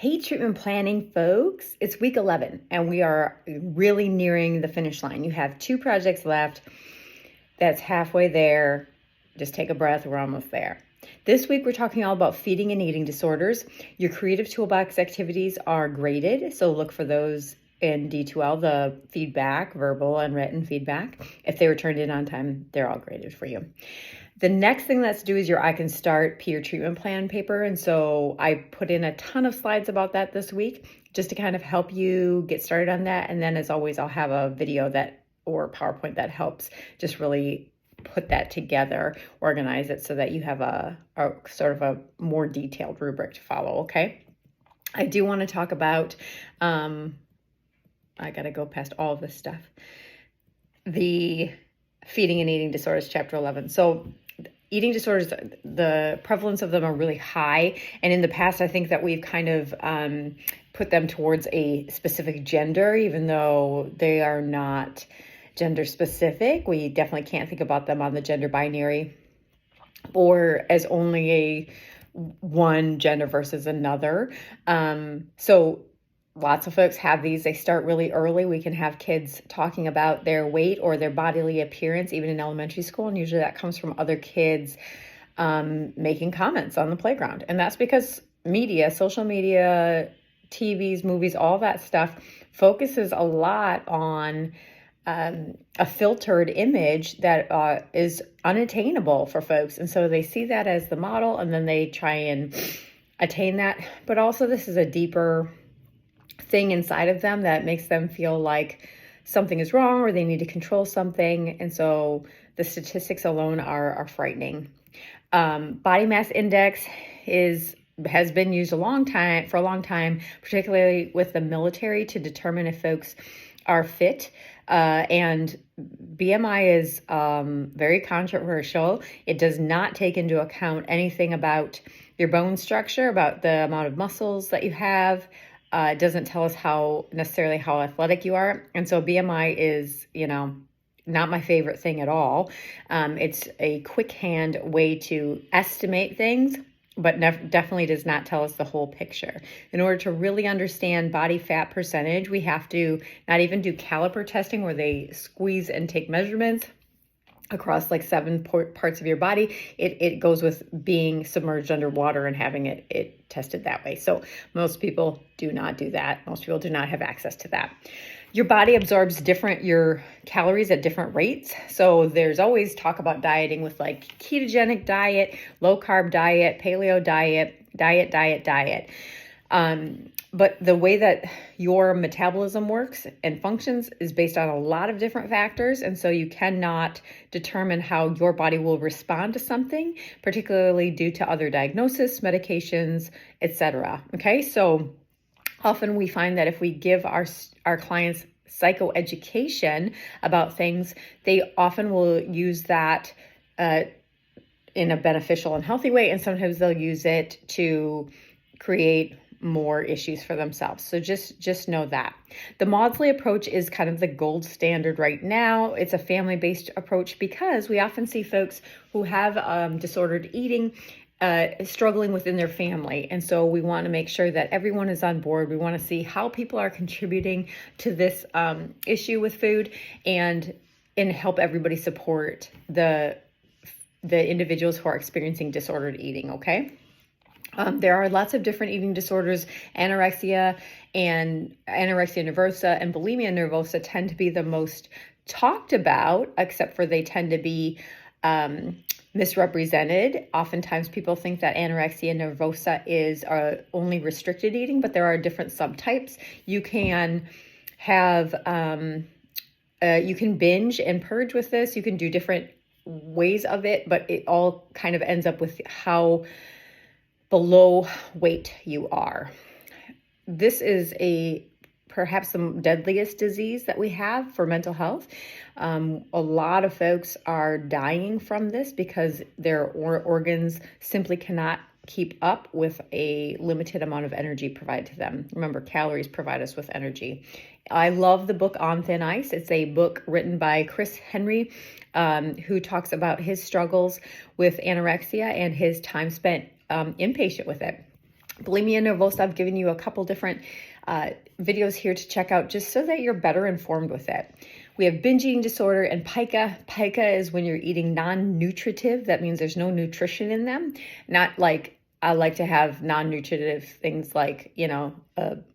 Hey, treatment planning folks, it's week 11 and we are really nearing the finish line. You have 2 projects left. That's halfway there. Just take a breath, we're almost there. This week we're talking all about feeding and eating disorders. Your creative toolbox activities are graded, so look for those in D2L, the feedback, verbal and written feedback. If they were turned in on time, they're all graded for you. The next thing that's due is your I Can Start peer treatment plan paper. And so I put in a ton of slides about that this week just to kind of help you get started on that. And then as always, I'll have a video or PowerPoint that helps just really put that together, organize it so that you have a sort of a more detailed rubric to follow, okay? I do want to talk about, I got to go past all of this stuff. The feeding and eating disorders, chapter 11. So eating disorders, the prevalence of them are really high. And in the past, I think that we've kind of put them towards a specific gender, even though they are not gender specific. We definitely can't think about them on the gender binary or as only a one gender versus another. So lots of folks have these. They start really early. We can have kids talking about their weight or their bodily appearance, even in elementary school. And usually that comes from other kids making comments on the playground. And that's because media, social media, TVs, movies, all that stuff focuses a lot on a filtered image that is unattainable for folks. And so they see that as the model and then they try and attain that. But also this is a deeper thing inside of them that makes them feel like something is wrong or they need to control something. And so the statistics alone are frightening. Body mass index has been used for a long time, particularly with the military, to determine if folks are fit. And BMI is very controversial. It does not take into account anything about your bone structure, about the amount of muscles that you have. It doesn't tell us necessarily how athletic you are. And so BMI is, not my favorite thing at all. It's a quick hand way to estimate things, but definitely does not tell us the whole picture. In order to really understand body fat percentage, we have to not even do caliper testing where they squeeze and take measurements across like 7 parts of your body. It goes with being submerged underwater and having it tested that way. So most people do not do that. Most people do not have access to that. Your body absorbs your calories at different rates. So there's always talk about dieting with like ketogenic diet, low carb diet, paleo diet. But the way that your metabolism works and functions is based on a lot of different factors. And so you cannot determine how your body will respond to something, particularly due to other diagnosis, medications, etc. Okay, so often we find that if we give our clients psychoeducation about things, they often will use that in a beneficial and healthy way. And sometimes they'll use it to create more issues for themselves. So just know that. The Maudsley approach is kind of the gold standard right now. It's a family-based approach because we often see folks who have disordered eating struggling within their family. And so we want to make sure that everyone is on board. We want to see how people are contributing to this issue with food and help everybody support the individuals who are experiencing disordered eating, okay? There are lots of different eating disorders. Anorexia nervosa and bulimia nervosa tend to be the most talked about, except for they tend to be misrepresented. Oftentimes people think that anorexia nervosa is only restricted eating, but there are different subtypes. You can have, you can binge and purge with this. You can do different ways of it, but it all kind of ends up with how below weight you are. This is perhaps the deadliest disease that we have for mental health. A lot of folks are dying from this because their organs simply cannot keep up with a limited amount of energy provided to them. Remember, calories provide us with energy. I love the book On Thin Ice. It's a book written by Chris Henry, who talks about his struggles with anorexia and his time spent inpatient with it. Bulimia nervosa, I've given you a couple different videos here to check out just so that you're better informed with it. We have binge eating disorder and pica. Pica is when you're eating non-nutritive. That means there's no nutrition in them. Not like I like to have non-nutritive things like,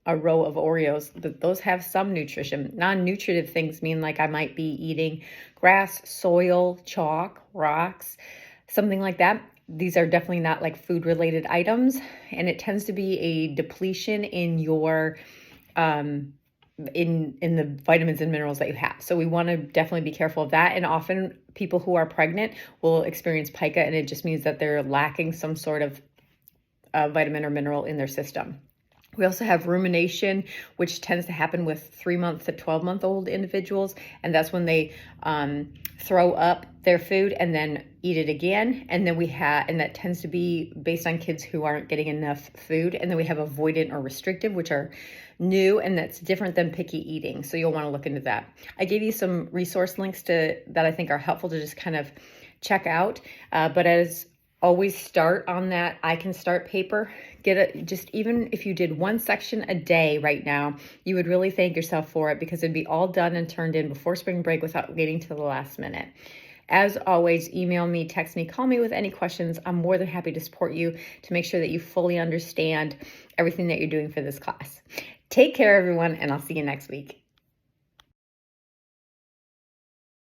a row of Oreos, but those have some nutrition. Non-nutritive things mean like I might be eating grass, soil, chalk, rocks, something like that. These are definitely not like food related items, and it tends to be a depletion in your in the vitamins and minerals that you have. So we want to definitely be careful of that. And often people who are pregnant will experience pica, and it just means that they're lacking some sort of vitamin or mineral in their system. We also have rumination, which tends to happen with 3-month to 12-month-old individuals. And that's when they throw up their food and then eat it again. And then and that tends to be based on kids who aren't getting enough food. And then we have avoidant or restrictive, which are new, and that's different than picky eating. So you'll want to look into that. I gave you some resource links that I think are helpful to just kind of check out. But as always, start on that I Can Start paper. Just even if you did one section a day right now, you would really thank yourself for it, because it'd be all done and turned in before spring break without waiting to the last minute. As always, email me, text me, call me with any questions. I'm more than happy to support you to make sure that you fully understand everything that you're doing for this class. Take care, everyone, and I'll see you next week.